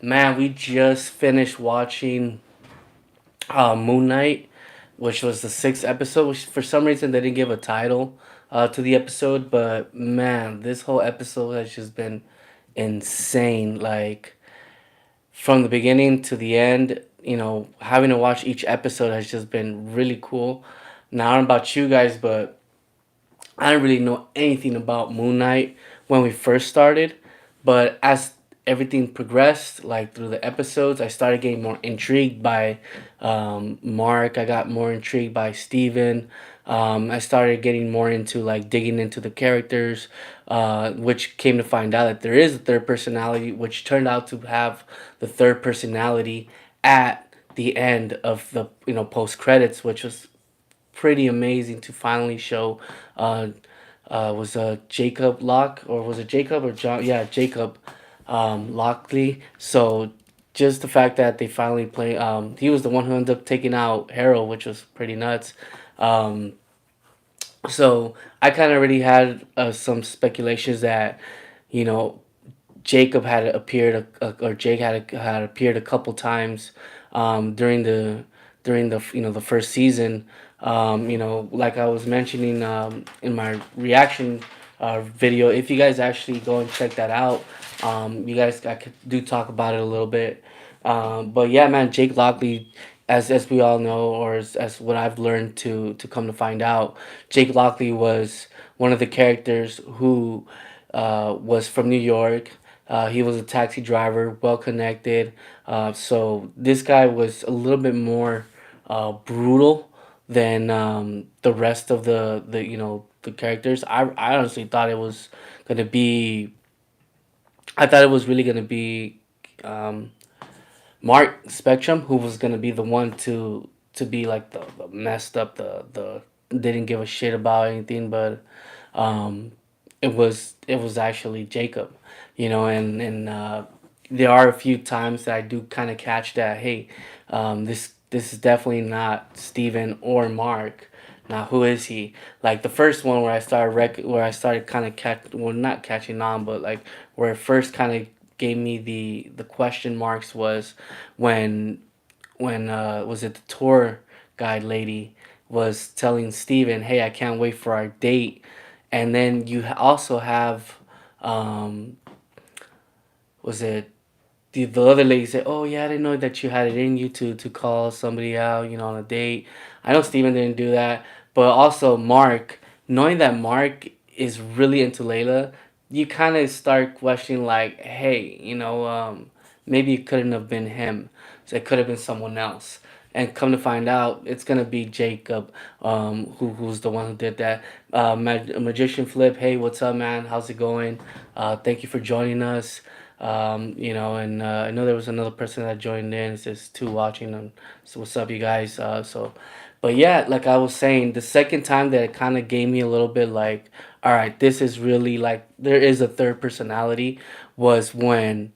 Man, we just finished watching Moon Knight, which was the sixth episode. Which for some reason they didn't give a title to the episode, but man, this whole episode has just been insane. Like from the beginning to the end, having to watch each episode has just been really cool. Now I don't know about you guys, but I didn't really know anything about Moon Knight when we first started, but as everything progressed, like through the episodes, I started getting more intrigued by Mark. I got more intrigued by Steven. I started getting more into like digging into the characters, which came to find out that there is a third personality, which turned out to have the third personality at the end of the post credits, which was pretty amazing to finally show. Uh, was Jacob Locke, or was it Jacob or John? Yeah, Jacob Lockley. So just the fact that they finally play. He was the one who ended up taking out Harold, which was pretty nuts. Um, so I kind of already had some speculations that you know Jacob had appeared, or Jake had appeared a couple times during the the first season. Like I was mentioning in my reaction video. If you guys actually go and check that out, you guys I could do talk about it a little bit. But yeah, man, Jake Lockley, as we all know, or as what I've learned to come to find out, Jake Lockley was one of the characters who was from New York. He was a taxi driver, well connected. So this guy was a little bit more brutal than the rest of the characters. I honestly thought it was gonna be. I thought it was really gonna be um, Mark Spectrum, who was gonna be the one to be like the messed up, the didn't give a shit about anything, but um, it was actually Jacob, and there are a few times that I do kind of catch that, hey, this is definitely not Steven or Mark. Now who is he? Like the first one where where I started kind of not catching on, but like where it first kind of gave me the question marks was when was it the tour guide lady was telling Steven, "Hey, I can't wait for our date," and then you also have, um, was it the other lady said, "Oh yeah, I didn't know that you had it in you to call somebody out, on a date." I know Steven didn't do that, but also Mark, knowing that Mark is really into Layla, you kind of start questioning like, "Hey, maybe it couldn't have been him. So it could have been someone else." And come to find out, it's gonna be Jacob, who's the one who did that. Magician Flip, hey, what's up, man? How's it going? Thank you for joining us. And I know there was another person that joined in. It's just two watching them. So what's up, you guys? But yeah, like I was saying, the second time that it kind of gave me a little bit like, all right, this is really like there is a third personality, was when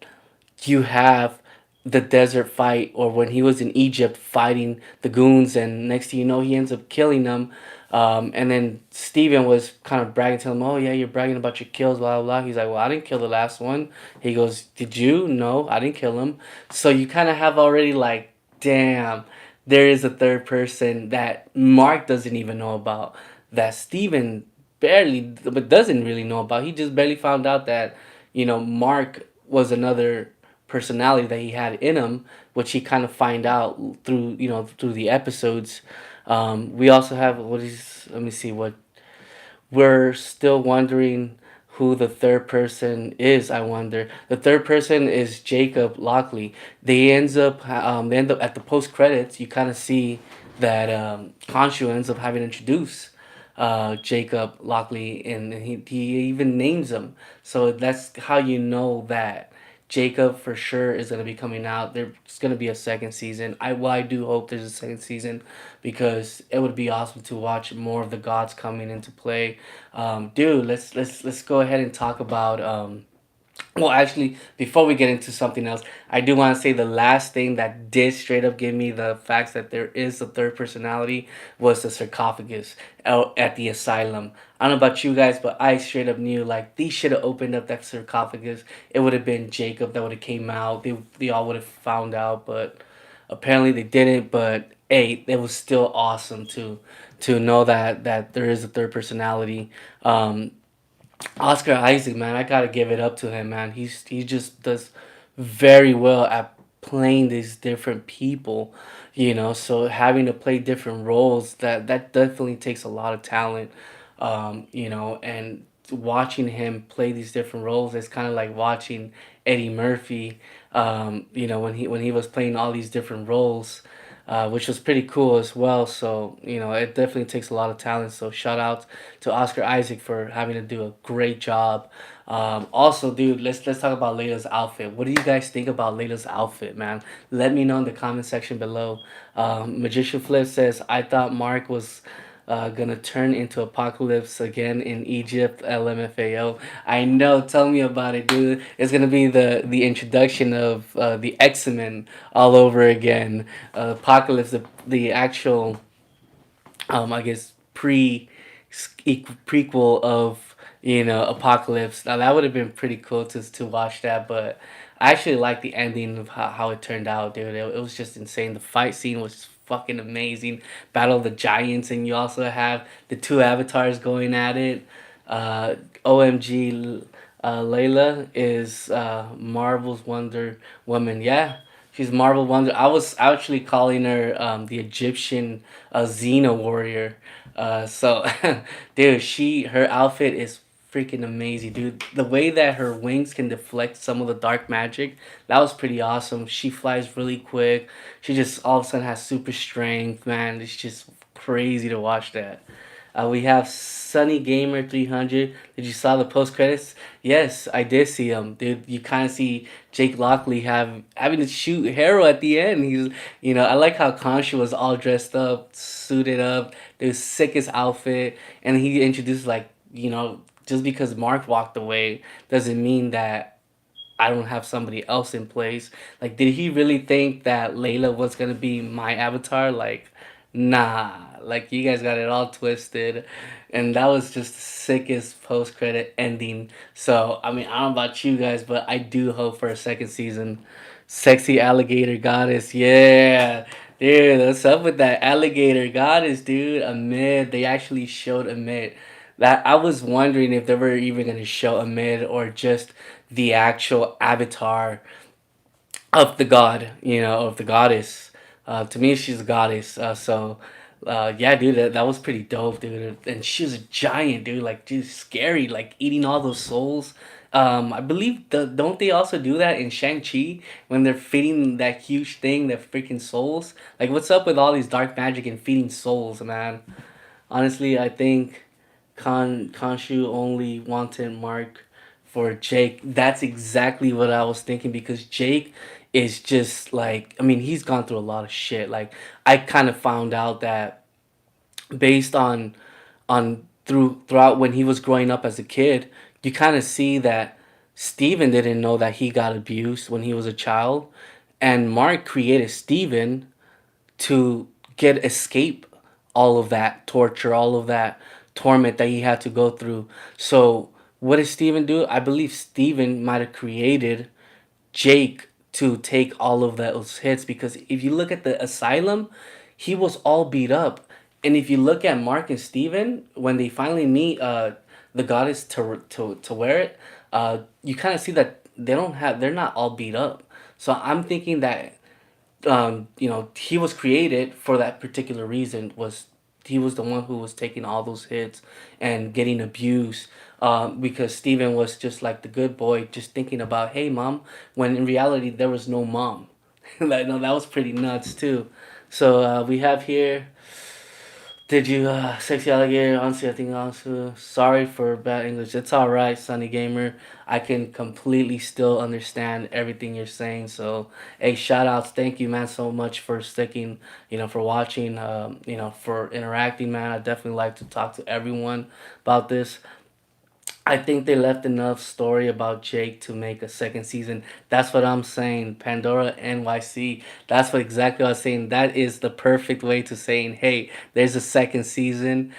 you have the desert fight, or when he was in Egypt fighting the goons, and next thing you know, he ends up killing them. And then Steven was kind of bragging to him, "Oh yeah, you're bragging about your kills, blah blah blah." He's like, "Well, I didn't kill the last one." He goes, "Did you? No, I didn't kill him." So you kind of have already like, damn, there is a third person that Mark doesn't even know about, that Steven barely, but doesn't really know about. He just barely found out that Mark was another personality that he had in him, which he kind of find out through the episodes. We also have, what is, let me see, what we're still wondering who the third person is. I wonder. The third person is Jacob Lockley. They end up at the post credits. You kind of see that Khonshu ends up having introduced Jacob Lockley, and he even names him. So that's how you know that Jacob for sure is going to be coming out. There's going to be a second season. I do hope there's a second season, because it would be awesome to watch more of the gods coming into play. Dude, let's go ahead and talk about Well, actually, before we get into something else, I do want to say the last thing that did straight up give me the facts that there is a third personality was the sarcophagus out at the asylum. I don't know about you guys, but I straight up knew like they should have opened up that sarcophagus. It would have been Jacob that would have came out. They all would have found out, but apparently they didn't. But hey, it was still awesome to know that there is a third personality. Oscar Isaac, man, I gotta give it up to him, man. He just does very well at playing these different people, you know. So having to play different roles, that definitely takes a lot of talent, you know. And watching him play these different roles is kind of like watching Eddie Murphy, you know, when he was playing all these different roles, which was pretty cool as well. So you know, it definitely takes a lot of talent. So shout out to Oscar Isaac for having to do a great job. Also, dude, let's talk about Layla's outfit. What do you guys think about Layla's outfit, man? Let me know in the comment section below. Magician Flip says, I thought Mark was gonna turn into Apocalypse again in Egypt. LMFAO. I know. Tell me about it, dude. It's gonna be the introduction of the X Men all over again. Apocalypse, the actual I guess prequel of you know Apocalypse. Now that would have been pretty cool to watch that, but I actually like the ending of how it turned out, dude. It was just insane. The fight scene was fucking amazing. Battle of the Giants, and you also have the two avatars going at it. Uh, OMG, Layla is Marvel's Wonder Woman. Yeah, she's Marvel Wonder. I was actually calling her the Egyptian Xena warrior. So, dude, her outfit is freaking amazing, dude. The way that her wings can deflect some of the dark magic, that was pretty awesome. She flies really quick. She just all of a sudden has super strength, man. It's just crazy to watch that. We have Sunny Gamer 300. Did you saw the post credits? Yes, I did see them, dude. You kind of see Jake Lockley having to shoot Harrow at the end. He's, you know, I like how Khonshu was all dressed up, suited up, the sickest outfit, and he introduced like, you know, just because Mark walked away doesn't mean that I don't have somebody else in place. Like, did he really think that Layla was gonna be my avatar? Like, nah. Like, you guys got it all twisted, and that was just the sickest post credit ending. So, I mean, I don't know about you guys, but I do hope for a second season. Sexy alligator goddess, yeah. Dude, what's up with that alligator goddess, dude? Amid, they actually showed Amid. That I was wondering if they were even gonna show Amid or just the actual avatar of the god, you know, of the goddess. To me, she's a goddess. Yeah, dude, that was pretty dope, dude. And she was a giant, dude. Like, dude, scary, like eating all those souls. I believe don't they also do that in Shang Chi when they're feeding that huge thing, that freaking souls? Like, what's up with all these dark magic and feeding souls, man? Honestly, I think Khonshu only wanted Mark for Jake. That's exactly what I was thinking because Jake is just like, I mean, he's gone through a lot of shit. Like, I kind of found out that based on throughout when he was growing up as a kid, you kind of see that Steven didn't know that he got abused when he was a child, and Mark created Steven to get escape all of that torture, all of that torment that he had to go through. So what did Steven do? I believe Steven might have created Jake to take all of those hits because if you look at the asylum, he was all beat up. And if you look at Mark and Steven, when they finally meet the goddess to wear it, you kind of see that they're not all beat up. So I'm thinking that you know, he was created for that particular reason. Was he was the one who was taking all those hits and getting abused because Steven was just like the good boy, just thinking about, hey, mom, when in reality there was no mom. Like, no, that was pretty nuts too. So we have here, did you, sexy alligator, honestly, I think also, sorry for bad English. It's alright, Sunny Gamer. I can completely still understand everything you're saying. So, hey, shout outs. Thank you, man, so much for sticking, you know, for watching, you know, for interacting, man. I definitely like to talk to everyone about this. I think they left enough story about Jake to make a second season. That's what I'm saying. Pandora NYC. That's what exactly what I was saying. That is the perfect way to saying, hey, there's a second season,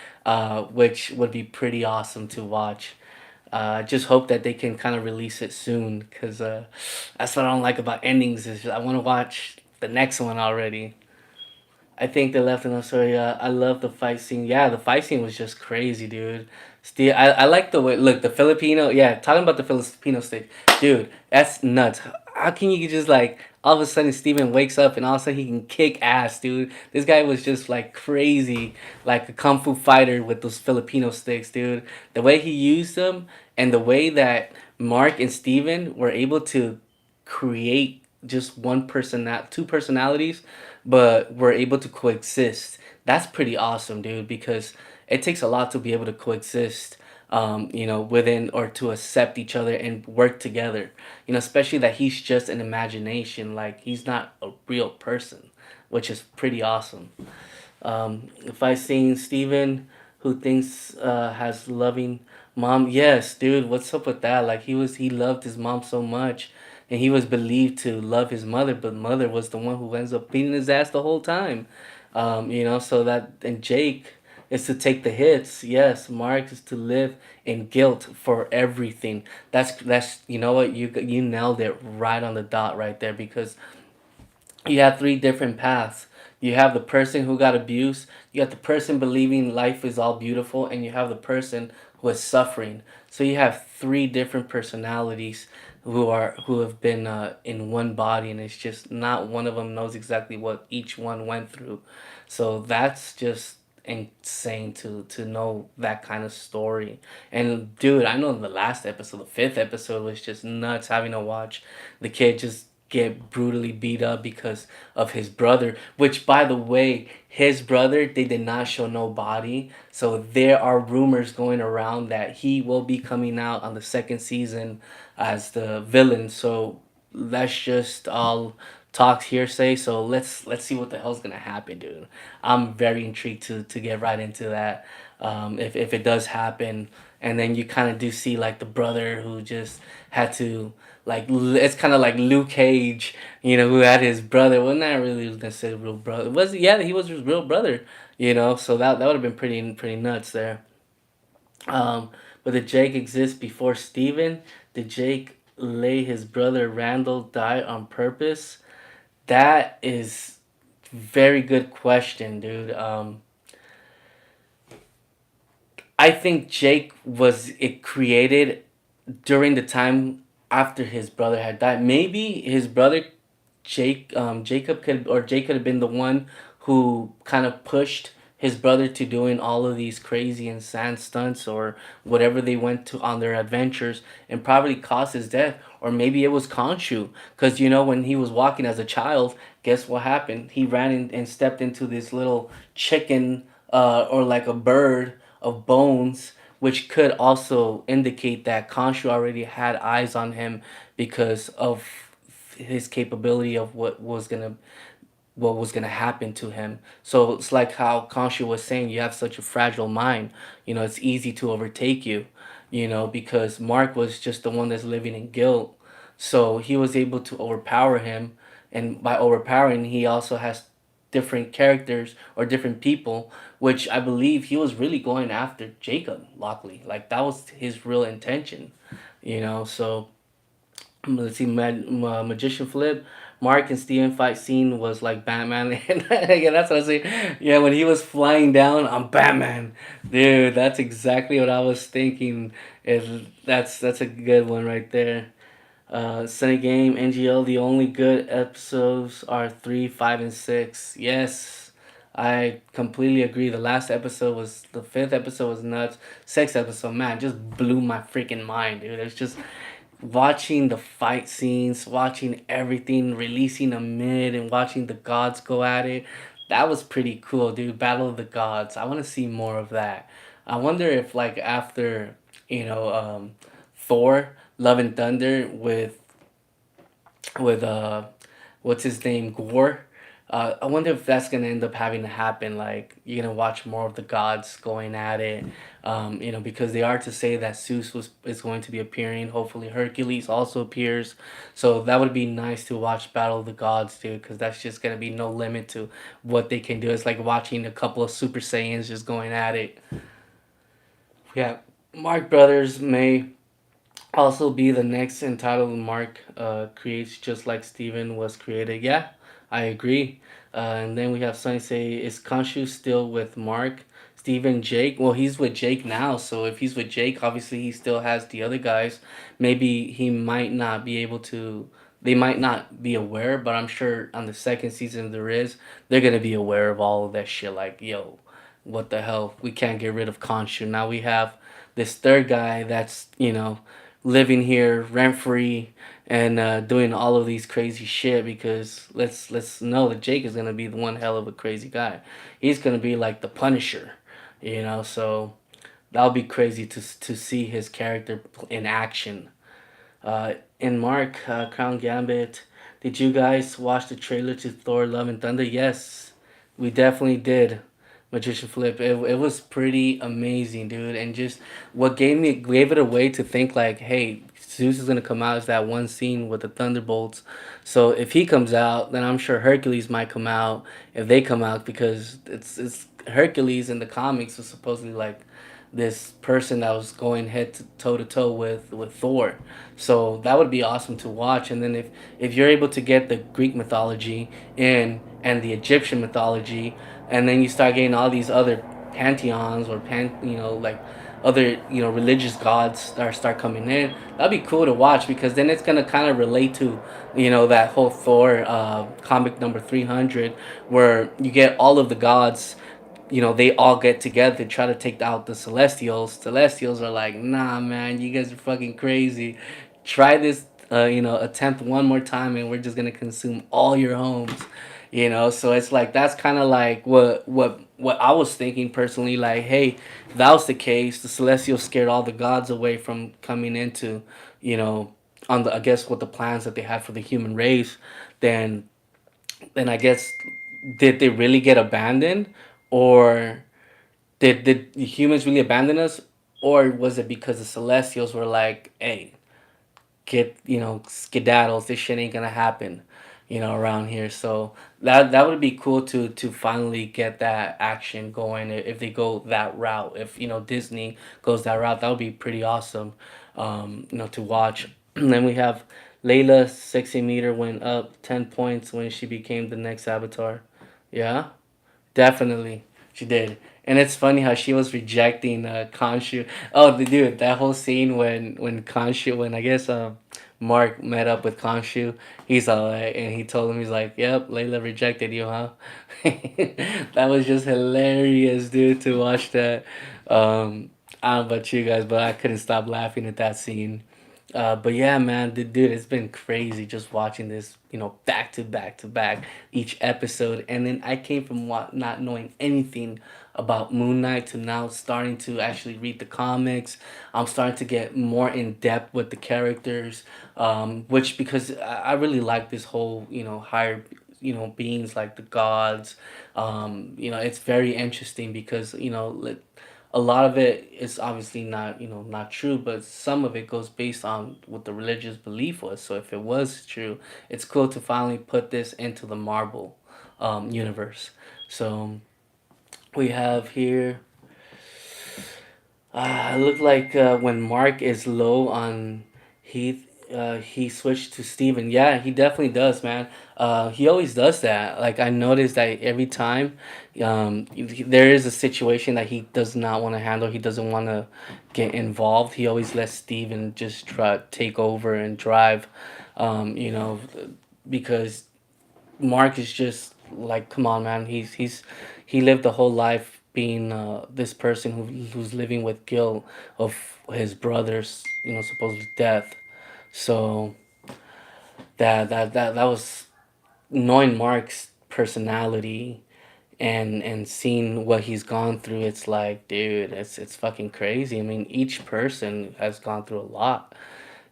which would be pretty awesome to watch. Just hope that they can kind of release it soon, because that's what I don't like about endings. Is I want to watch the next one already. I think they left enough story. I love the fight scene. Yeah, the fight scene was just crazy, dude. Still, I like the way. Look, the Filipino. Yeah, talking about the Filipino stick, dude. That's nuts. How can you just like all of a sudden Steven wakes up and all of a sudden he can kick ass, dude? This guy was just like crazy, like a kung fu fighter with those Filipino sticks, dude. The way he used them and the way that Mark and Steven were able to create just one person, not two personalities, but we're able to coexist. That's pretty awesome, dude, because it takes a lot to be able to coexist, within or to accept each other and work together. Especially that he's just an imagination, like he's not a real person, which is pretty awesome. If I seen Steven, who thinks has loving mom, yes, dude, what's up with that? Like he loved his mom so much, and he was believed to love his mother, but mother was the one who ends up beating his ass the whole time. So that and Jake is to take the hits. Yes, Mark is to live in guilt for everything. That's you know what you nailed it right on the dot right there, because you have three different paths. You have the person who got abused, you have the person believing life is all beautiful, and you have the person who is suffering. So you have three different personalities who have been in one body, and it's just not one of them knows exactly what each one went through. So that's just insane to know that kind of story. And dude, I know the last episode, the fifth episode, was just nuts having to watch the kid just get brutally beat up because of his brother, which by the way, his brother, they did not show no body, so there are rumors going around that he will be coming out on the second season as the villain. So that's just all talks hearsay. So let's see what the hell's gonna happen, dude. I'm very intrigued to get right into that. If it does happen, and then you kind of do see like the brother who just had to, like, it's kind of like Luke Cage, who had his brother. Well, not really necessarily real brother. Was yeah, he was his real brother. So that would have been pretty nuts there. But did Jake exist before Steven? Did Jake lay his brother Randall die on purpose? That is very good question, dude. I think Jake was it created during the time after his brother had died. Maybe his brother Jake could have been the one who kind of pushed his brother to doing all of these crazy insane stunts or whatever they went to on their adventures, and probably caused his death. Or maybe it was Khonshu, because when he was walking as a child, guess what happened? He ran in and stepped into this little chicken, or like a bird of bones, which could also indicate that Khonshu already had eyes on him because of his capability of what was gonna happen to him. So it's like how Khonshu was saying, you have such a fragile mind. It's easy to overtake you. Because Mark was just the one that's living in guilt. So he was able to overpower him, and by overpowering, he also has different characters or different people, which I believe he was really going after Jacob Lockley. Like that was his real intention. So let's see, Magician Flip. Mark and Steven fight scene was like Batman. And yeah, that's what I say. Yeah, when he was flying down, I'm Batman. Dude, that's exactly what I was thinking. That's a good one right there. Sunny Game, NGL, the only good episodes are 3, 5, and 6. Yes, I completely agree. The fifth episode was nuts. Sixth episode, man, just blew my freaking mind, dude. It's just watching the fight scenes, watching everything, releasing a mid, and watching the gods go at it. That was pretty cool, dude. Battle of the Gods. I want to see more of that. I wonder if, like, after, Thor, Love and Thunder with what's his name, Gore. I wonder if that's gonna end up having to happen. Like you're gonna watch more of the gods going at it, because they are to say that Zeus was is going to be appearing. Hopefully Hercules also appears, so that would be nice to watch Battle of the Gods, dude. Because that's just gonna be no limit to what they can do. It's like watching a couple of Super Saiyans just going at it. Yeah, Mark Brothers may also be the next entitled Mark creates just like Steven was created. Yeah, I agree. And then we have Sunny say, is Khonshu still with Mark? Steven, Jake? Well, he's with Jake now, so if he's with Jake, obviously he still has the other guys. Maybe he might not be able to. They might not be aware, but I'm sure on the second season there is. They're gonna be aware of all of that shit. Like, yo, what the hell? We can't get rid of Khonshu. Now we have this third guy that's living here rent free and doing all of these crazy shit because let's know that Jake is gonna be the one hell of a crazy guy. He's gonna be like the Punisher, So that'll be crazy to see his character in action. In Mark Crown Gambit, did you guys watch the trailer to Thor: Love and Thunder? Yes, we definitely did. Magician Flip. It was pretty amazing, dude. And just what gave it away to think like, hey, Zeus is gonna come out is that one scene with the thunderbolts. So if he comes out, then I'm sure Hercules might come out if they come out because it's Hercules in the comics was supposedly like this person that was going head to toe with Thor. So that would be awesome to watch. And then if you're able to get the Greek mythology in and the Egyptian mythology, and then you start getting all these other pantheons or like other religious gods that start coming in, that'd be cool to watch because then it's gonna kind of relate to that whole Thor comic number 300 where you get all of the gods, they all get together to try to take out the Celestials. Celestials are like, nah, man, you guys are fucking crazy. Try this, attempt one more time, and we're just gonna consume all your homes. So it's like that's kind of like what I was thinking personally. Like, hey, if that was the case, the Celestials scared all the gods away from coming into, you know, on the I guess what the plans that they had for the human race. Then then I guess did they really get abandoned, or did the humans really abandon us, or was it because the Celestials were like, hey, get skedaddles, this shit ain't gonna happen, around here. So that would be cool to finally get that action going if they go that route. If Disney goes that route, that would be pretty awesome, to watch. And then we have Layla sexy meter went up 10 points when she became the next Avatar. Yeah. Definitely, she did, and it's funny how she was rejecting Khonshu. Oh, the dude, that whole scene when Khonshu, when I guess Mark met up with Khonshu, he's all like, and he told him he's like, "Yep, Layla rejected you, huh?" That was just hilarious, dude, to watch that. I don't know about you guys, but I couldn't stop laughing at that scene. But yeah, man, dude, it's been crazy just watching this, back to back to back each episode. And then I came from not knowing anything about Moon Knight to now starting to actually read the comics. I'm starting to get more in depth with the characters, which because I really like this whole, higher, beings like the gods. It's very interesting because, a lot of it is obviously not true, but some of it goes based on what the religious belief was. So if it was true, it's cool to finally put this into the Marvel universe. So we have here, it looked like when Mark is low on Heath, he switched to Steven. Yeah, he definitely does, man. He always does that. Like I noticed that every time, there is a situation that he does not want to handle. He doesn't want to get involved. He always lets Steven just try take over and drive. You know, because Mark is just like, come on, man. He lived a whole life being this person who's living with guilt of his brother's, supposedly death. So that was knowing Mark's personality and seeing what he's gone through. It's like, dude, it's fucking crazy. I mean, each person has gone through a lot,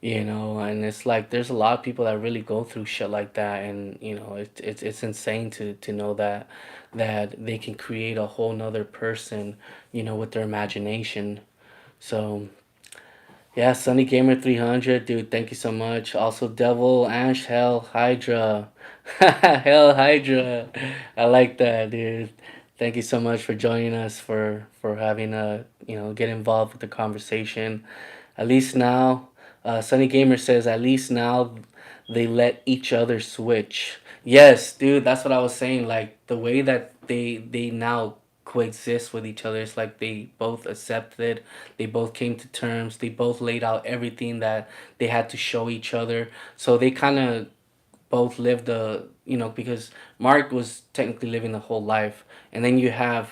And it's like there's a lot of people that really go through shit like that, and it's insane to know that they can create a whole nother person, with their imagination. So yeah, Sunny Gamer 300, dude, thank you so much. Also, Devil Ash Hell Hydra. Hell Hydra. I like that, dude. Thank you so much for joining us, for having get involved with the conversation. At least now, Sunny Gamer says at least now they let each other switch. Yes, dude, that's what I was saying. Like the way that they now coexist with each other, it's like they both accepted, they both came to terms, they both laid out everything that they had to show each other. So they kind of both lived because Mark was technically living the whole life, and then you have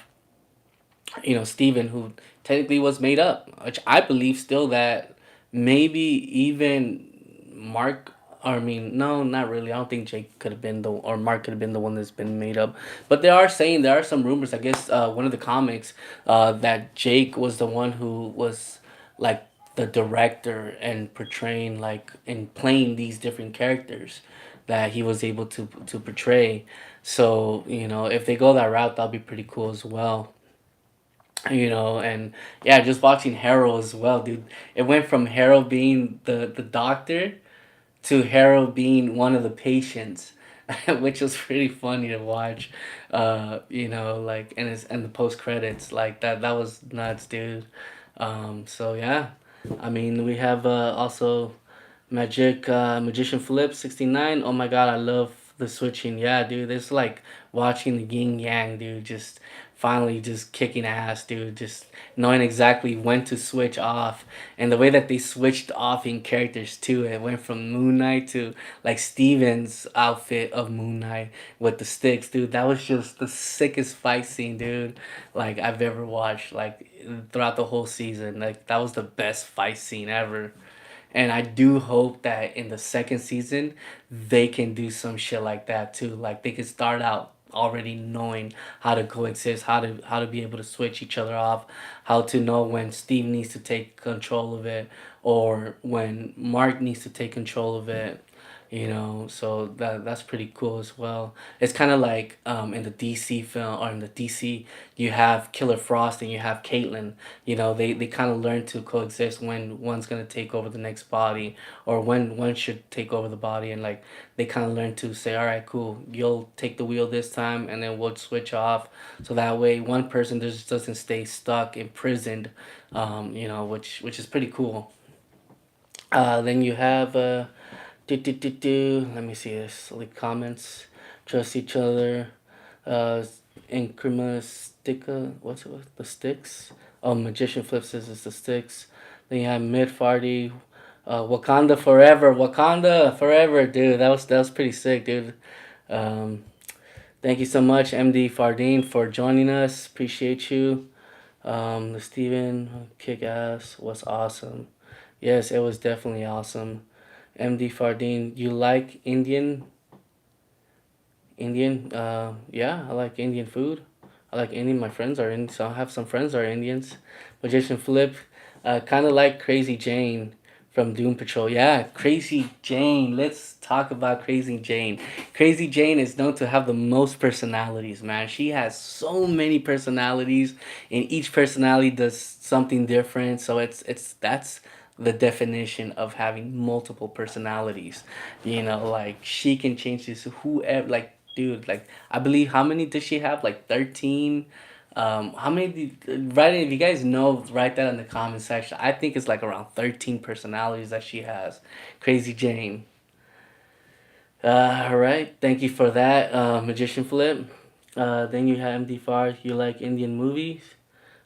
Steven, who technically was made up, which I believe still that maybe even Mark. I mean, no, not really. I don't think Jake could have been or Mark could have been the one that's been made up. But there are some rumors. I guess one of the comics that Jake was the one who was like the director and portraying like and playing these different characters that he was able to portray. So if they go that route, that'll be pretty cool as well. And yeah, just watching Harold as well, dude. It went from Harold being the doctor to Harold being one of the patients, which was pretty funny to watch. Like and the post credits like that was nuts, dude. So yeah, I mean we have also Magician Flip 69. Oh my god, I love the switching. Yeah, dude, it's like watching the yin yang, dude. Just finally just kicking ass, dude. Just knowing exactly when to switch off, and the way that they switched off in characters too. It went from Moon Knight to like Steven's outfit of Moon Knight with the sticks, dude. That was just the sickest fight scene, dude. Like I've ever watched. Like throughout the whole season, like that was the best fight scene ever. And I do hope that in the second season they can do some shit like that too. Like they can start out already knowing how to coexist, how to be able to switch each other off, how to know when Steve needs to take control of it or when Mark needs to take control of it. So that's pretty cool as well. It's kind of like in the DC film or in the DC, you have Killer Frost and you have Caitlyn. They kind of learn to coexist when one's gonna take over the next body or when one should take over the body, and like they kind of learn to say, all right, cool, you'll take the wheel this time, and then we'll switch off, so that way one person just doesn't stay stuck imprisoned, which is pretty cool. Then you have let me see this. Like comments, trust each other. Uh, Incremastica. What's it? The sticks. Oh, Magician Flip says it's the sticks. Then you have Mid Farty. Wakanda forever. Wakanda forever, dude. That was pretty sick, dude. Um, Thank you so much, MD Fardine, for joining us. Appreciate you. The Steven kick ass was awesome. Yes, it was definitely awesome. MD Fardine, you like Indian? Yeah, I like Indian food. I like Indian. My friends are Indian, so I have some friends that are Indians. Magician Flip, kind of like Crazy Jane from Doom Patrol. Yeah, Crazy Jane. Let's talk about Crazy Jane. Crazy Jane is known to have the most personalities, man. She has so many personalities, and each personality does something different. So that's the definition of having multiple personalities. Like she can change this whoever, like dude, like I believe how many does she have? Like 13. How many write it if you guys know, write that in the comment section. I think it's like around 13 personalities that she has. Crazy Jane. All right, thank you for that, Magician Flip. Then you have MD Far. You like Indian movies?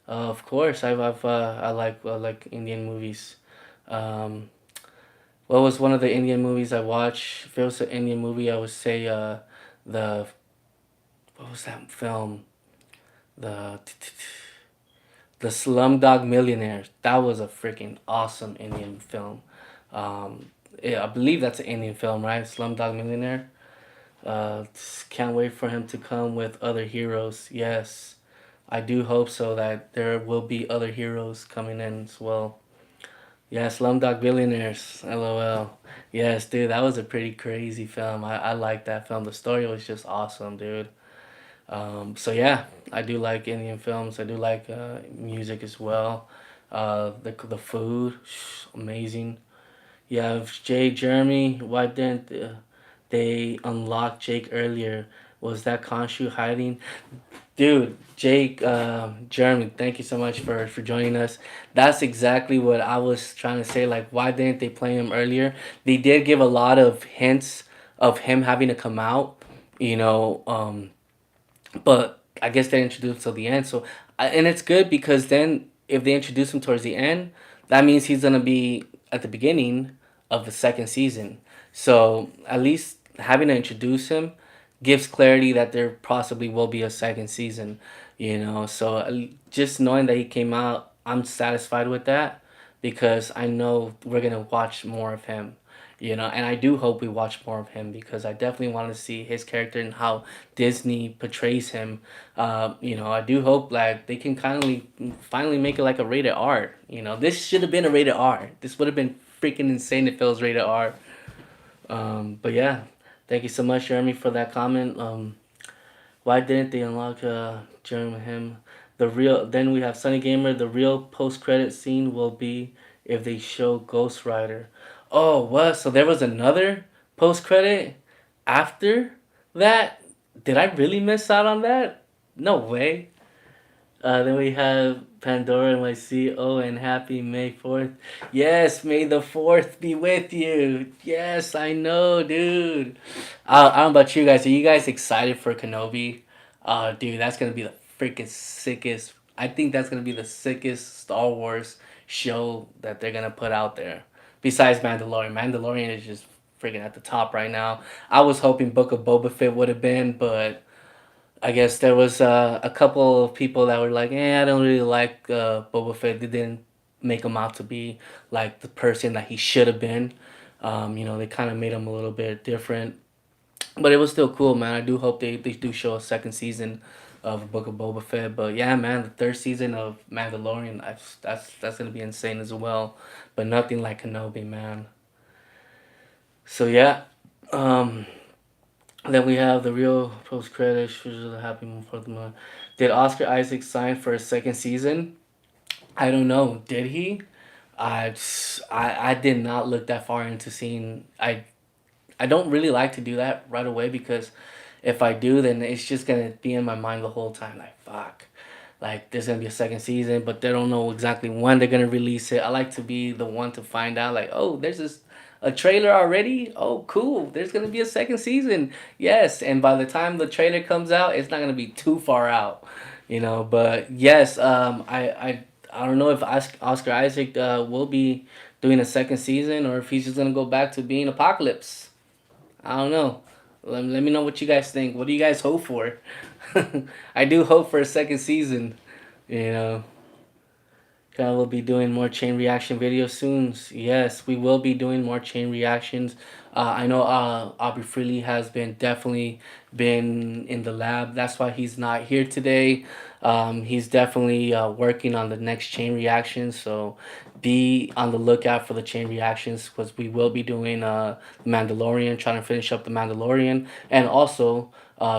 Of course, I like Indian movies. Um, what was one of the Indian movies I watched? If it was an Indian movie, I would say the what was that film? The the Slumdog Millionaire. That was a freaking awesome Indian film. Yeah, I believe that's an Indian film, right? Slumdog Millionaire. Can't wait for him to come with other heroes. Yes, I do hope so that there will be other heroes coming in as well. Yeah, Slumdog Billionaires. LOL. Yes, dude, that was a pretty crazy film. I like that film. The story was just awesome, dude. So yeah, I do like Indian films. I do like music as well. The food, amazing. You have Jay Jeremy. Why didn't they unlock Jake earlier? Was that Khonshu hiding? Dude, Jake, Jeremy, thank you so much for joining us. That's exactly what I was trying to say. Like, why didn't they play him earlier? They did give a lot of hints of him having to come out, you know, but I guess they introduced him till the end. So, and it's good because then if they introduce him towards the end, that means he's gonna be at the beginning of the second season. So at least having to introduce him gives clarity that there possibly will be a second season. You know, so just knowing that he came out, I'm satisfied with that because I know we're gonna watch more of him. You know, and I do hope we watch more of him because I definitely want to see his character and how Disney portrays him. You know, I do hope like they can kindly finally make it like a rated R. You know, this should have been a rated R. This would have been freaking insane if it was rated R. But yeah, thank you so much, Jeremy, for that comment. Why didn't they unlock Jeremy him? The real then we have Sunny Gamer. The real post credit scene will be if they show Ghost Rider. Oh, what? So there was another post credit after that? Did I really miss out on that? No way. Then we have Pandora NYC. And happy May 4th. Yes, May the 4th be with you. Yes, I know, dude. I don't know about you guys. Are you guys excited for Kenobi? Dude, that's going to be the freaking sickest. I think that's going to be the sickest Star Wars show that they're going to put out there. Besides Mandalorian. Mandalorian is just freaking at the top right now. I was hoping Book of Boba Fett would have been, but I guess there was a couple of people that were like, I don't really like Boba Fett. They didn't make him out to be like the person that he should have been. You know, they kind of made him a little bit different. But it was still cool, man. I do hope they do show a second season of Book of Boba Fett. But yeah, man, the third season of Mandalorian, that's gonna be insane as well. But nothing like Kenobi, man. So yeah, um, then we have the real post credits. Happy for the month. Did Oscar Isaac sign for a second season? I don't know. Did he? I did not look that far into seeing. I don't really like to do that right away because if I do, then it's just gonna be in my mind the whole time. Like fuck, like there's gonna be a second season, but they don't know exactly when they're gonna release it. I like to be the one to find out. Like oh, there's this a trailer already. Oh cool, there's gonna be a second season. Yes, and by the time the trailer comes out, it's not gonna be too far out, you know. But yes, I don't know if Oscar Isaac will be doing a second season or if he's just gonna go back to being Apocalypse. I don't know. Let me know what you guys think. What do you guys hope for? I do hope for a second season. You know, kind of will be doing more chain reaction videos soon. Yes, we will be doing more chain reactions. I know Aubrey Freely has been definitely been in the lab. That's why he's not here today. He's definitely working on the next chain reactions. So be on the lookout for the chain reactions because we will be doing Mandalorian, trying to finish up the Mandalorian, and also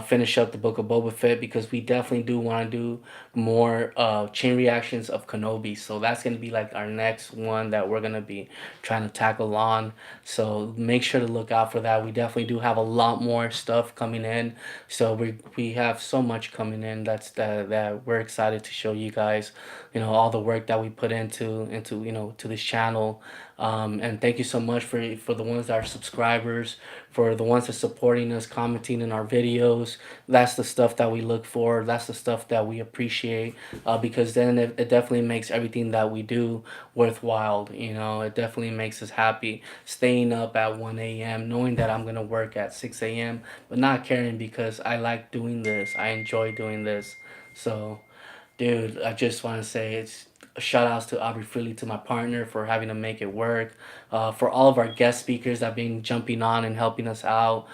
finish up the Book of Boba Fett because we definitely do want to do more chain reactions of Kenobi. So that's gonna be like our next one that we're gonna be trying to tackle on. So make sure to look out for that. We definitely do have a lot more stuff coming in. So we have so much coming in that we're excited to show you guys. You know all the work that we put into to this channel. And thank you so much for the ones that are subscribers, for the ones that supporting us, commenting in our videos. That's the stuff that we look for. That's the stuff that we appreciate because then it definitely makes everything that we do worthwhile. You know, it definitely makes us happy. Staying up at 1 a.m., knowing that I'm going to work at 6 a.m., but not caring because I like doing this. I enjoy doing this. So, dude, I just want to say it's shout outs to Aubrey Freely, to my partner, for having to make it work. For all of our guest speakers that have been jumping on and helping us out,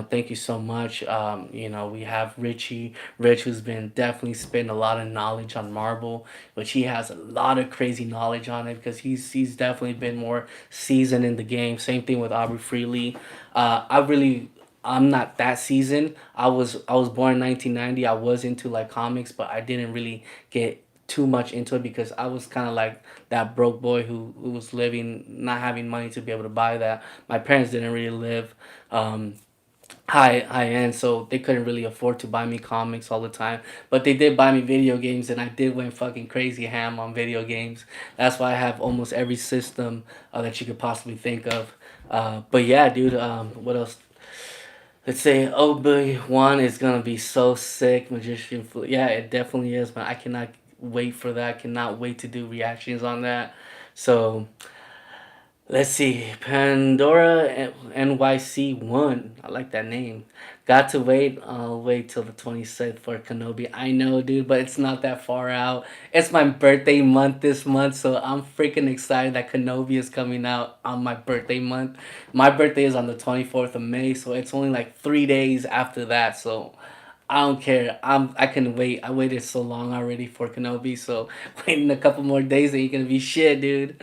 thank you so much. We have Rich, who's been definitely spending a lot of knowledge on Marvel, which he has a lot of crazy knowledge on it because he's definitely been more seasoned in the game. Same thing with Aubrey Freely. I'm not that seasoned. I was born in 1990. I was into like comics, but I didn't really get too much into it because I was kind of like that broke boy who was living, not having money to be able to buy that. My parents didn't really live um, high end, so they couldn't really afford to buy me comics all the time. But they did buy me video games, and I did went fucking crazy ham on video games. That's why I have almost every system that you could possibly think of. But yeah, dude. What else? Let's say Obi-Wan is gonna be so sick. Yeah, it definitely is, man. I cannot wait for that. I cannot wait to do reactions on that. So let's see, Pandora NYC 1. I like that name. Got to wait. I'll wait till the 26th for Kenobi. I know, dude, but it's not that far out. It's my birthday month this month, so I'm freaking excited that Kenobi is coming out on my birthday month. My birthday is on the 24th of May, so it's only like 3 days after that. So I don't care. I can wait. I waited so long already for Kenobi, so waiting a couple more days ain't gonna be shit, dude.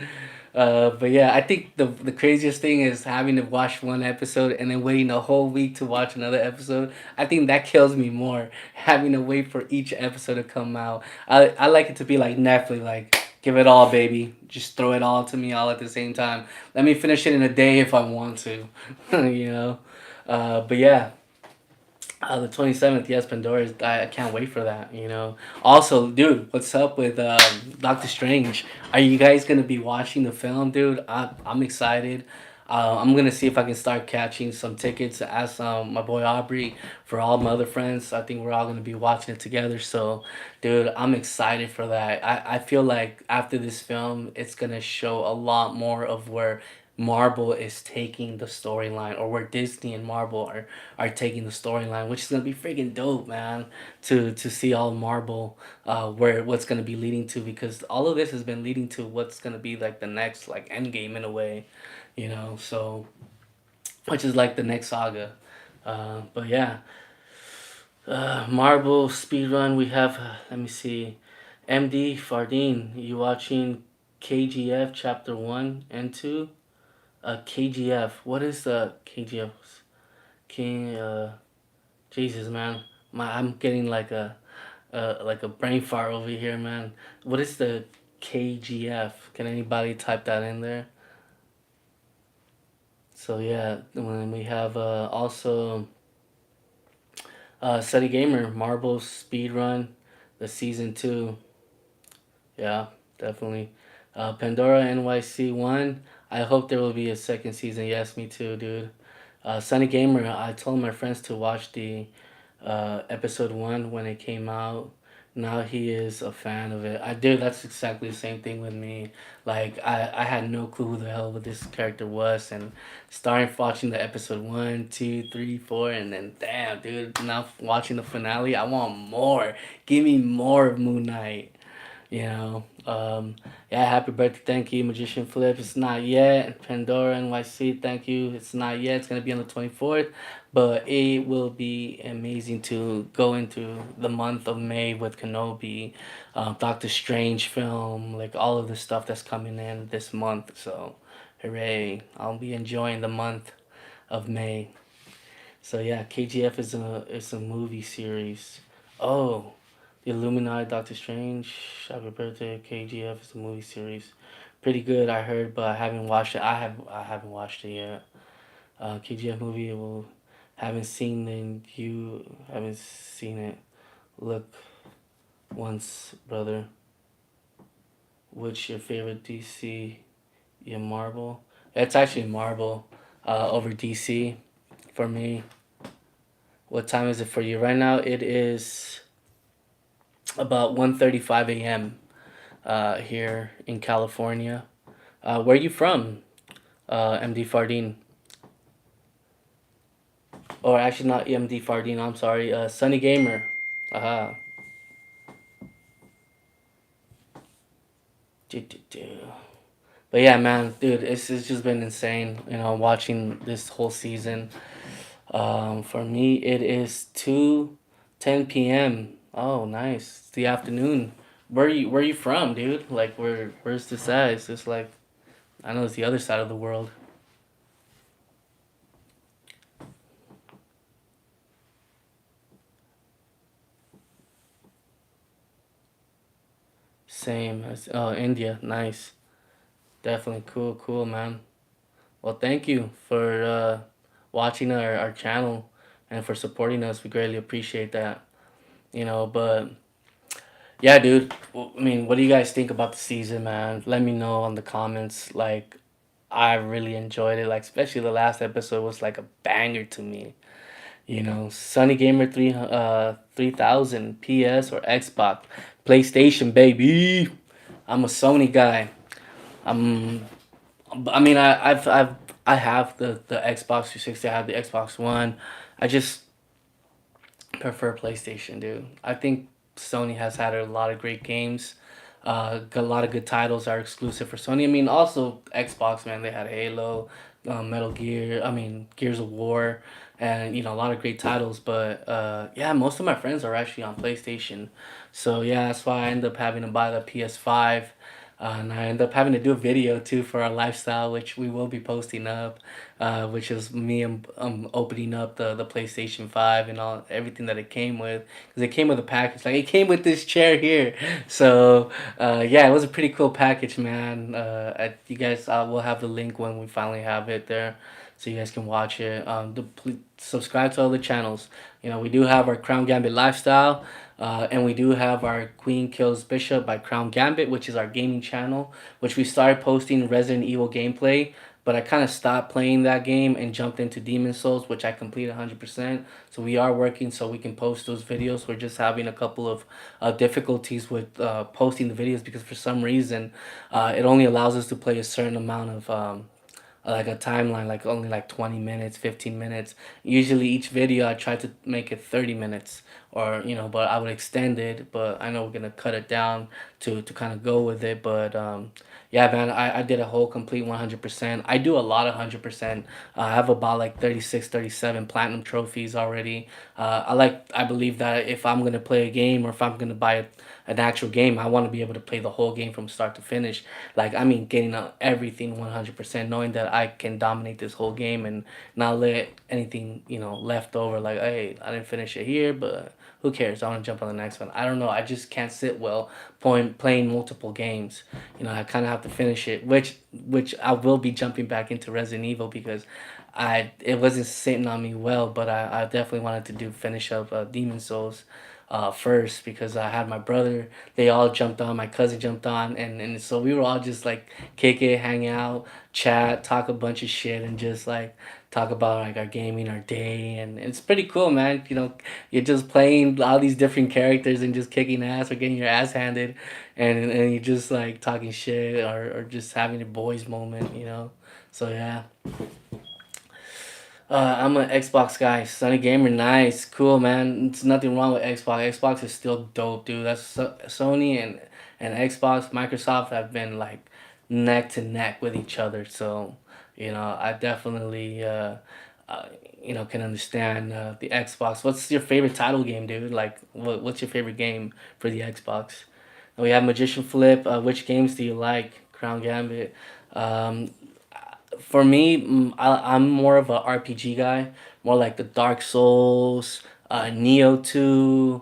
But yeah, I think the craziest thing is having to watch one episode and then waiting a whole week to watch another episode. I think that kills me more, having to wait for each episode to come out. I like it to be like Netflix, like give it all, baby. Just throw it all to me all at the same time. Let me finish it in a day if I want to, you know. But yeah, the 27th, yes, Pandora's. I can't wait for that. Also, dude, what's up with Doctor Strange? Are you guys gonna be watching the film, dude? I'm excited. I'm gonna see if I can start catching some tickets. Ask my boy Aubrey, for all my other friends. I think we're all gonna be watching it together. So, dude, I'm excited for that. I feel like after this film, it's gonna show a lot more of where Marvel is taking the storyline, or where Disney and Marvel are taking the storyline, which is gonna be freaking dope, man. To see all Marvel, where what's gonna be leading to, because all of this has been leading to what's gonna be like the next like Endgame in a way, So which is like the next saga. But yeah, Marvel speedrun. We have let me see, MD Fardine. You watching KGF chapter 1 and 2? KGF. What is the KGF? King. Jesus, man. I'm getting like a brain fart over here, man. What is the KGF? Can anybody type that in there? So yeah, when we have also Study Gamer Marble Speedrun, the season 2. Yeah, definitely. Pandora NYC 1. I hope there will be a second season. Yes, me too, dude. Sunny Gamer. I told my friends to watch the episode 1 when it came out. Now he is a fan of it. I did. That's exactly the same thing with me. Like I had no clue who the hell what this character was, and starting watching the episode 1, 2, 3, 4, and then damn, dude. Now watching the finale, I want more. Give me more of Moon Knight. You know, yeah, happy birthday, thank you, Magician Flip. It's not yet. Pandora NYC, thank you. It's not yet. It's gonna be on the 24th, but it will be amazing to go into the month of May with Kenobi, Doctor Strange film, like all of the stuff that's coming in this month. So, hooray! I'll be enjoying the month of May. So yeah, KGF is a movie series. Oh, the Illuminati, Doctor Strange, Happy Birthday, KGF is a movie series. Pretty good, I heard, but I haven't watched it. I haven't watched it yet. KGF movie. Well, haven't seen it. You haven't seen it. Look once, brother. What's your favorite DC? Yeah, Marvel. It's actually Marvel, over DC for me. What time is it for you right now? It is about 1:35 a.m. Here in California. Where are you from, MD Fardine? Or actually, not MD Fardine. I'm sorry. Sunny Gamer. Aha. Do, do, do. But yeah, man, dude, it's just been insane. Watching this whole season. For me, it is 2:10 p.m. Oh, nice. It's the afternoon. Where you from, dude? Like, where's this at? It's just like, I know it's the other side of the world. Same as India. Nice. Definitely cool, cool, man. Well, thank you for watching our channel and for supporting us. We greatly appreciate that. But yeah, dude. I mean, what do you guys think about the season, man? Let me know on the comments. Like, I really enjoyed it. Like, especially the last episode was like a banger to me. Sunny Gamer 3000 PS or Xbox, PlayStation, baby. I'm a Sony guy. I'm. I mean, I have the Xbox 360. I have the Xbox One. I just prefer PlayStation, dude. I think Sony has had a lot of great games. A lot of good titles are exclusive for Sony. I mean, also Xbox, man. They had Halo, Metal Gear. I mean, Gears of War, and a lot of great titles. But yeah, most of my friends are actually on PlayStation, so yeah, that's why I end up having to buy the PS5. And I end up having to do a video too for our lifestyle, which we will be posting up, which is me opening up the PlayStation 5 and all everything that it came with, because it came with a package. Like, it came with this chair here, so yeah, it was a pretty cool package, man. You guys, will have the link when we finally have it there, so you guys can watch it. Subscribe to all the channels. We do have our Crown Gambit lifestyle. And we do have our Queen Kills Bishop by Crown Gambit, which is our gaming channel, which we started posting Resident Evil gameplay, but I kind of stopped playing that game and jumped into Demon Souls, which I completed 100%. So we are working so we can post those videos. We're just having a couple of difficulties with posting the videos, because for some reason it only allows us to play a certain amount of like a timeline, like only like 20 minutes, 15 minutes. Usually each video I try to make it 30 minutes, or but I would extend it, but I know we're gonna cut it down to kind of go with it. But yeah, man, I did a whole complete 100%. I do a lot of 100%. I have about like 36, 37 platinum trophies already. I believe that if I'm gonna play a game, or if I'm gonna buy an actual game, I want to be able to play the whole game from start to finish. Like, I mean, getting everything 100%, knowing that I can dominate this whole game and not let anything, left over. Like, hey, I didn't finish it here, but who cares? I want to jump on the next one. I don't know. I just can't sit well playing multiple games. I kind of have to finish it, which I will be jumping back into Resident Evil, because it wasn't sitting on me well, but I definitely wanted to finish up Demon Souls first, because I had my brother. They all jumped on. My cousin jumped on, and so we were all just like kick it, hang out, chat, talk a bunch of shit, and just like talk about like our gaming, our day, and it's pretty cool, man. You're just playing all these different characters and just kicking ass or getting your ass handed, and you're just like talking shit, or just having a boys moment. So yeah. I'm an Xbox guy. Sunny Gamer, nice, cool, man. It's nothing wrong with Xbox. Xbox is still dope, dude. Sony and Xbox, Microsoft have been like neck to neck with each other. So, I definitely uh, can understand the Xbox. What's your favorite title game, dude? Like, what's your favorite game for the Xbox? And we have Magician Flip. Which games do you like? Crown Gambit. Um, for me, I'm more of a RPG guy, more like the Dark Souls, Neo 2.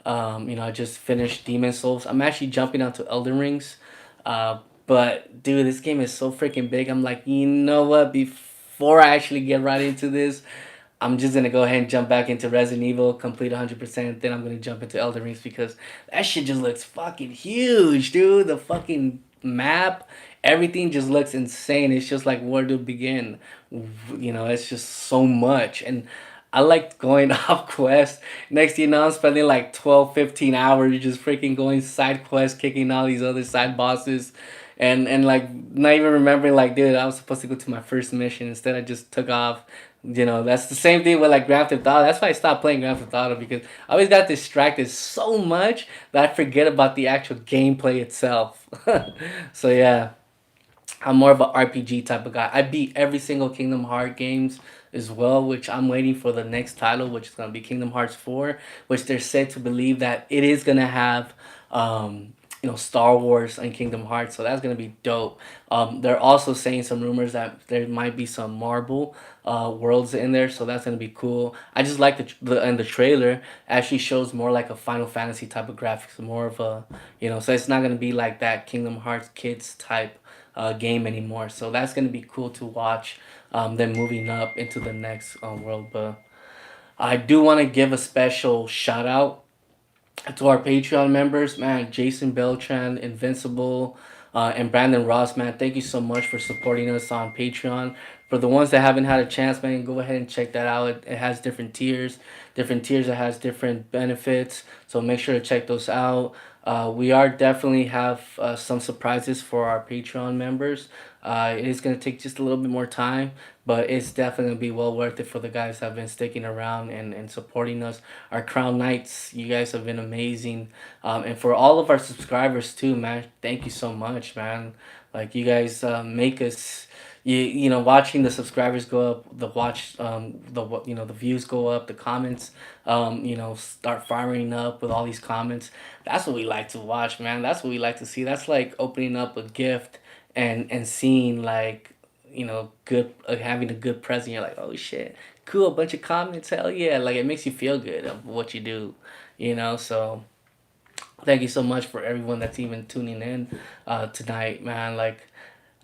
I just finished Demon Souls. I'm actually jumping onto Elden Rings. Uh, but dude, this game is so freaking big. I'm like, you know what? Before I actually get right into this, I'm just gonna go ahead and jump back into Resident Evil, complete 100%. Then I'm gonna jump into Elden Rings, because that shit just looks fucking huge, dude. The fucking map, everything just looks insane. It's just like, where to begin? It's just so much. And I like going off quest. Next thing you know, I'm spending like 12, 15 hours just freaking going side quests, kicking all these other side bosses. And like not even remembering, like, dude, I was supposed to go to my first mission. Instead, I just took off, You know, that's the same thing with like Grand Theft Auto. That's why I stopped playing Grand Theft Auto because I always got distracted so much that I forget about the actual gameplay itself. So yeah, I'm more of an RPG type of guy. I beat every single Kingdom Hearts games as well, which I'm waiting for the next title, which is gonna be Kingdom Hearts 4, which they're said to believe that it is gonna have Star Wars and Kingdom Hearts, so that's gonna be dope. They're also saying some rumors that there might be some Marvel worlds in there, so that's gonna be cool. I just like the trailer actually shows more like a Final Fantasy type of graphics, more of a so it's not gonna be like that Kingdom Hearts kids type game anymore. So that's gonna be cool to watch. Them moving up into the next world, but I do want to give a special shout out to our Patreon members, man. Jason Beltran, Invincible, and Brandon Ross, man. Thank you so much for supporting us on Patreon. For the ones that haven't had a chance, man, go ahead and check that out. It has different tiers. Different tiers that has different benefits. So make sure to check those out. We are definitely have some surprises for our Patreon members. It is gonna take just a little bit more time, but it's definitely gonna be well worth it for the guys that have been sticking around and supporting us. Our Crown Knights, you guys have been amazing, and for all of our subscribers too, man. Thank you so much, man. Like you guys make us. Watching the subscribers go up, the views go up, the comments, start firing up with all these comments. That's what we like to watch, man. That's what we like to see. That's like opening up a gift and seeing like good having a good present. You're like, oh shit, cool, a bunch of comments, hell yeah, like it makes you feel good of what you do, so thank you so much for everyone that's even tuning in tonight, man. Like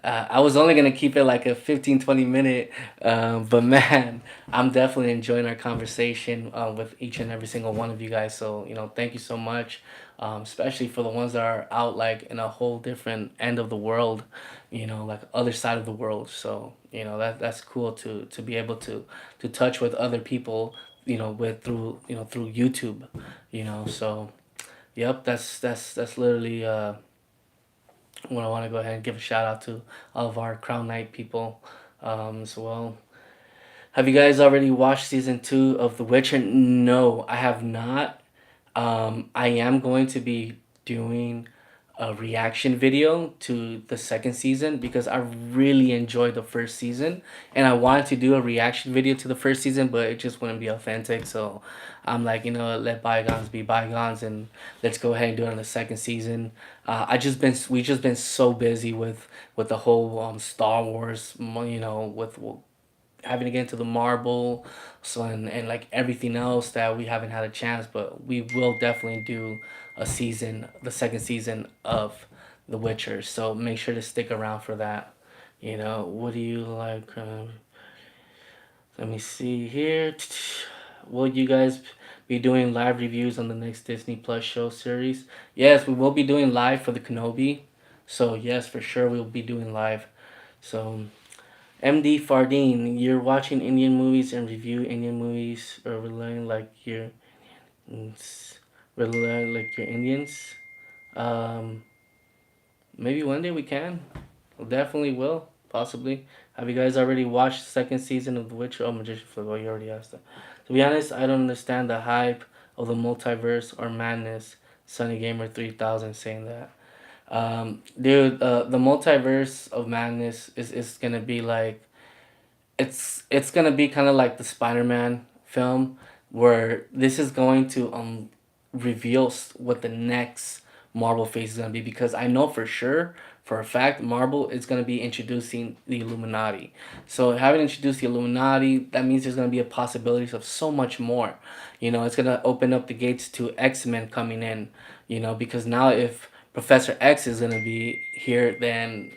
I was only gonna keep it like a 15-20 minute, but man, I'm definitely enjoying our conversation with each and every single one of you guys. So thank you so much, especially for the ones that are out like in a whole different end of the world, like other side of the world. So that's cool to be able to touch with other people, with through YouTube, So yep, that's literally. What I want to go ahead and give a shout out to all of our Crown Knight people as well. Have you guys already watched season 2 of The Witcher? No, I have not. I am going to be doing a reaction video to the second season because I really enjoyed the first season and I wanted to do a reaction video to the first season, but it just wouldn't be authentic. So I'm like, let bygones be bygones and let's go ahead and do it on the second season. We just been so busy with the whole Star Wars, with having to get into the marble, so and like everything else that we haven't had a chance, but we will definitely do the second season of The Witcher. So make sure to stick around for that. What do you like? Let me see here. Will you guys be doing live reviews on the next Disney Plus show series? Yes, we will be doing live for the Kenobi. So yes, for sure we'll be doing live. So MD Fardeen, you're watching Indian movies and review Indian movies or relying like your Indians. Um, Maybe one day we can. We definitely will. Possibly. Have you guys already watched the second season of The Witcher? Oh, Magician Flip. Oh, you already asked that. To be honest, I don't understand the hype of the multiverse or madness. Sunny Gamer 3000 saying that. Dude, the multiverse of madness is gonna be like it's gonna be kind of like the Spider-Man film, where this is going to reveal what the next Marvel phase is gonna be, because I know for sure, for a fact, Marvel is gonna be introducing the Illuminati. So having introduced the Illuminati, that means there's gonna be a possibilities of so much more. It's gonna open up the gates to X-Men coming in. Because now if Professor X is gonna be here, then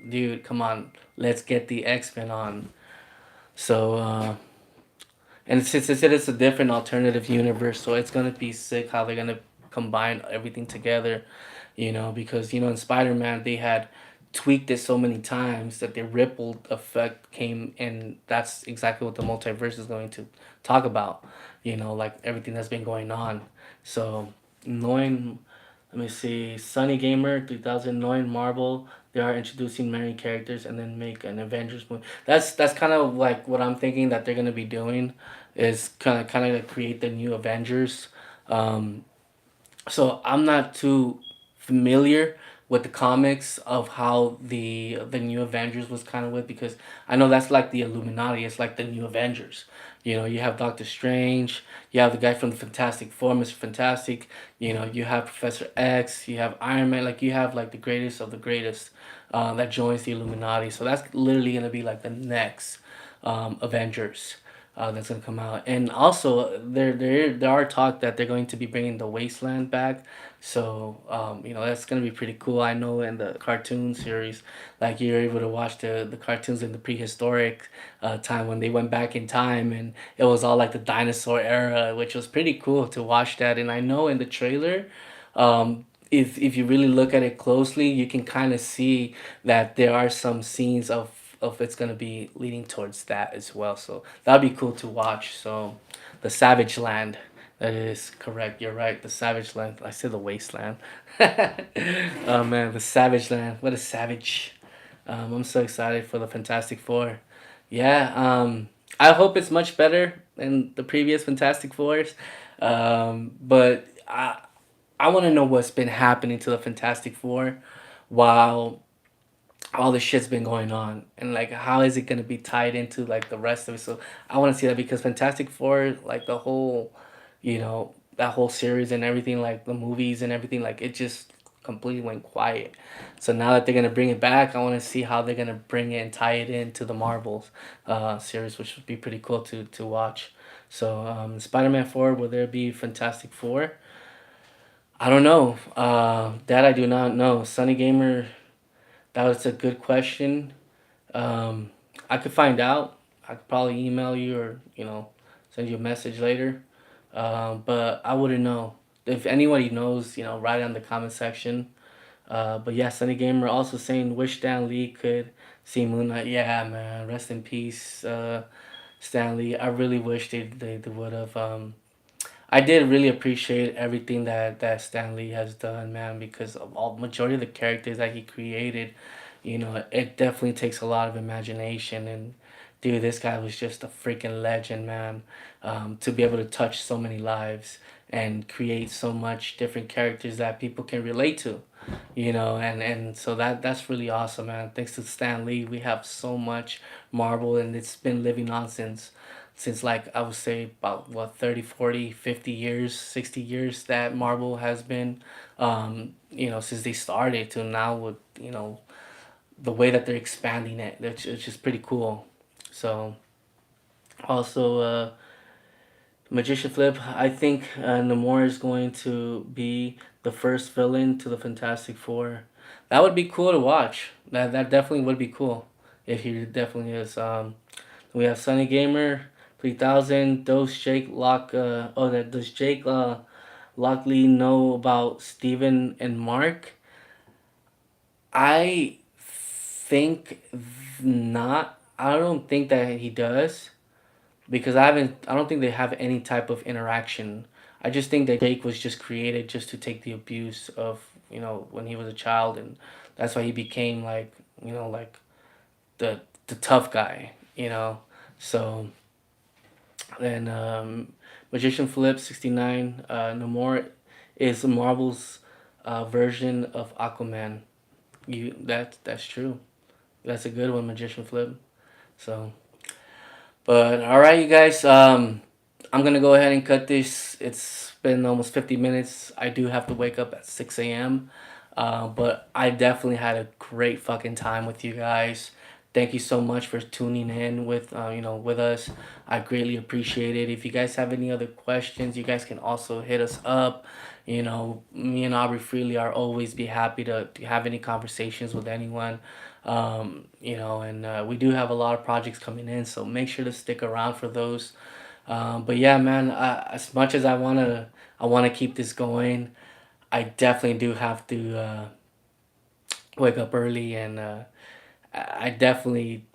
dude, come on, let's get the X-Men on. So, and since it is a different alternative universe, so it's gonna be sick how they're gonna combine everything together, because in Spider Man they had tweaked it so many times that the ripple effect came, and that's exactly what the multiverse is going to talk about, like everything that's been going on. So knowing Let me see. Sunny Gamer 2009 Marvel. They are introducing many characters and then make an Avengers movie. That's kind of like what I'm thinking that they're gonna be doing, is kind of create the new Avengers. Um, so I'm not too familiar with the comics of how the new Avengers was kind of with, because I know that's like the Illuminati. It's like the new Avengers. You know, you have Doctor Strange, you have the guy from the Fantastic Four, Mr. Fantastic. You know, you have Professor X, you have Iron Man. Like you have like the greatest of the greatest that joins the Illuminati. So that's literally gonna be like the next Avengers that's gonna come out. And also, there are talk that they're going to be bringing the Wasteland back. So you know, that's gonna be pretty cool. I know in the cartoon series, like you're able to watch the cartoons in the prehistoric time when they went back in time, and it was all like the dinosaur era, which was pretty cool to watch that. And I know in the trailer. If you really look at it closely, you can kind of see that there are some scenes of it's gonna be leading towards that as well. So that'd be cool to watch. So, the Savage Land. That is correct. You're right. The Savage Land. I said the Wasteland. Oh man, the Savage Land. What a savage. I'm so excited for the Fantastic Four. Yeah. I hope it's much better than the previous Fantastic Fours. But I want to know what's been happening to the Fantastic Four while all this shit's been going on, and like how is it gonna be tied into like the rest of it. So I want to see that, because Fantastic Four, like the whole, you know, that whole series and everything, like the movies and everything, like it just completely went quiet. So now that they're gonna bring it back, I want to see how they're gonna bring it and tie it into the Marvels series, which would be pretty cool to watch. So Spider-Man 4, will there be Fantastic Four? I don't know. That I do not know. Sunny Gamer, that was a good question. Um, I could find out. I could probably email you, or send you a message later. But I wouldn't know. If anybody knows, write it in the comment section. But yeah, Sunny Gamer also saying wish Stan Lee could see Moon Knight. Yeah, man, rest in peace, Stan Lee. I really wish they would have. I did really appreciate everything that Stan Lee has done, man, because of all majority of the characters that he created. It definitely takes a lot of imagination, and dude, this guy was just a freaking legend, man. To be able to touch so many lives and create so much different characters that people can relate to, and so that's really awesome, man. Thanks to Stan Lee, we have so much Marvel, and it's been living on since like I would say about what 30, 40, 50 years, 60 years that Marvel has been, since they started to now, with the way that they're expanding it. It's just pretty cool. So also, Magician Flip, I think Namor is going to be the first villain to the Fantastic Four. That would be cool to watch. That definitely would be cool if he definitely is. We have Sunny Gamer 3000. Does Jake does Jake Lockley know about Steven and Mark? I think not. I don't think that he does, because I don't think they have any type of interaction. I just think that Jake was just created just to take the abuse of, when he was a child, and that's why he became like, like the tough guy, So then Magician Flip 69, Namor is Marvel's version of Aquaman. That's true. That's a good one, Magician Flip. So, but all right, you guys. I'm gonna go ahead and cut this. It's been almost 50 minutes. I do have to wake up at 6 a.m. But I definitely had a great fucking time with you guys. Thank you so much for tuning in with us. I greatly appreciate it. If you guys have any other questions, you guys can also hit us up. Me and Aubrey Freely are always be happy to have any conversations with anyone. And we do have a lot of projects coming in, so make sure to stick around for those. But yeah, man, as much as I wanna keep this going, I definitely do have to wake up early, and I definitely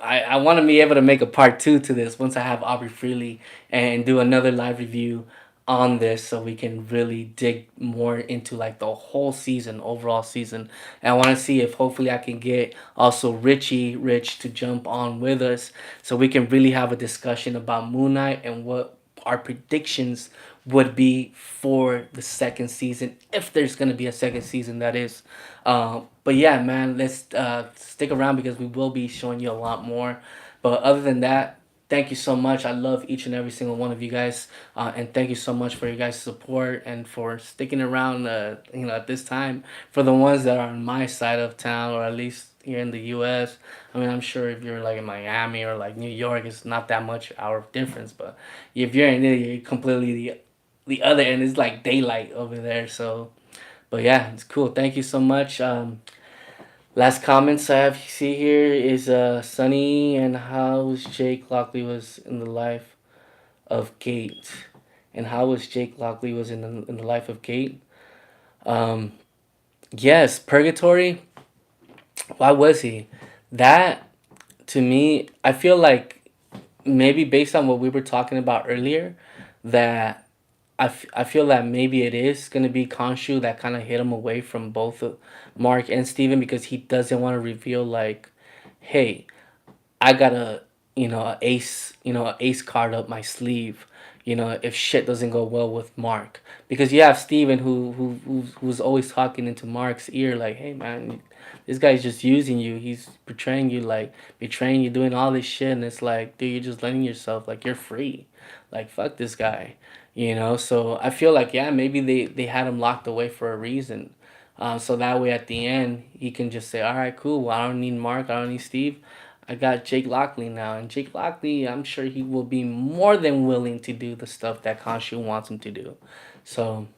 I want to be able to make a part two to this once I have Aubrey Freely and do another live review on this so we can really dig more into like the whole season, overall season. And I want to see if hopefully I can get also Rich to jump on with us so we can really have a discussion about Moon Knight and what our predictions would be for the second season, if there's going to be a second season, that is. But yeah, man, let's stick around because we will be showing you a lot more. But other than that, thank you so much. I love each and every single one of you guys, and thank you so much for your guys' support and for sticking around. At this time, for the ones that are on my side of town, or at least here in the U.S. I mean, I'm sure if you're like in Miami or like New York, it's not that much hour of difference. But if you're in Italy, you're completely the other end. It's like daylight over there. So, but yeah, it's cool. Thank you so much. Last comments I have see here is Sunny and how Jake Lockley was in the life of Kate, and how was Jake Lockley was in the life of Kate. Um, yes, Purgatory. Why was he? That to me, I feel like maybe based on what we were talking about earlier, that I feel that maybe it is gonna be Khonshu that kind of hit him away from both Mark and Steven because he doesn't want to reveal like, hey, I got a ace card up my sleeve. If shit doesn't go well with Mark, because you have Steven who's always talking into Mark's ear like, hey man, this guy's just using you. He's betraying you, like betraying you, doing all this shit, and it's like, dude, you're just letting yourself like you're free, like fuck this guy. So I feel like yeah, maybe they had him locked away for a reason. So that way at the end he can just say, all right, cool. Well, I don't need Mark. I don't need Steve. I got Jake Lockley now, and Jake Lockley, I'm sure he will be more than willing to do the stuff that Khonshu wants him to do. So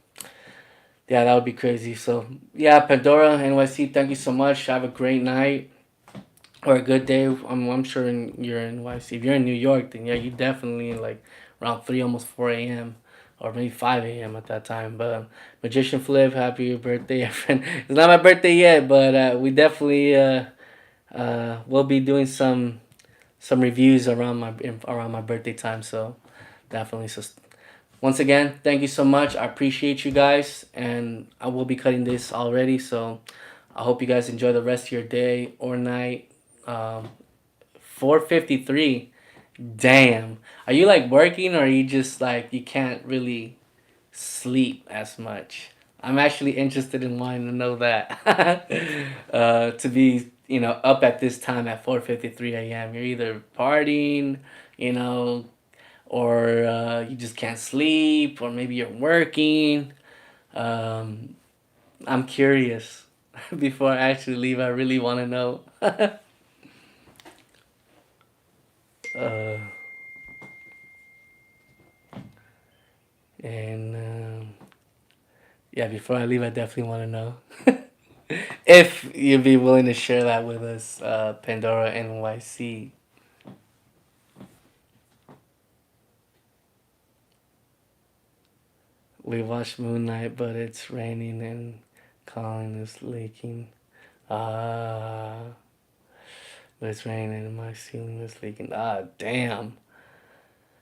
yeah, that would be crazy. So yeah, Pandora NYC, thank you so much. Have a great night or a good day. I'm sure you're in NYC. If you're in New York, then yeah, you definitely like around 3, almost 4 a.m. or maybe 5 a.m. at that time. But Magician Flip, happy birthday, friend. It's not my birthday yet, but we definitely we'll be doing some reviews around my birthday time. So definitely. So once again, thank you so much. I appreciate you guys, and I will be cutting this already. So I hope you guys enjoy the rest of your day or night. 4:53. Damn. Are you like working, or are you just like you can't really sleep as much? I'm actually interested in wanting to know that. To be, up at this time at 4:53 a.m. You're either partying, you know, or you just can't sleep, or maybe you're working. Um, I'm curious. Before I actually leave, I really want to know. uh, and yeah, before I leave, I definitely want to know. If you'd be willing to share that with us, Pandora NYC. We watched Moon Knight, but it's raining and Colin is leaking. Ah, but it's raining and my ceiling is leaking. Ah, damn.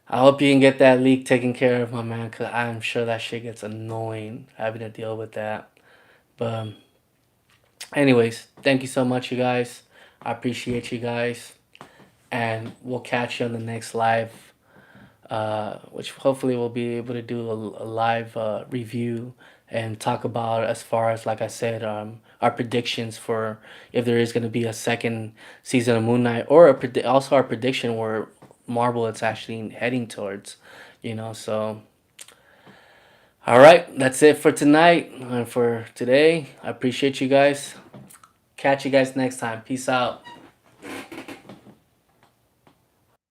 I hope you can get that leak taken care of, my man, because I'm sure that shit gets annoying having to deal with that. But, anyways, thank you so much, you guys. I appreciate you guys. And we'll catch you on the next live, which hopefully we'll be able to do a live review and talk about as far as, like I said, our predictions for if there is going to be a second season of Moon Knight, or also our prediction where Marvel it's actually heading towards. So all right, that's it for tonight and for today. I appreciate you guys. Catch you guys next time. Peace out.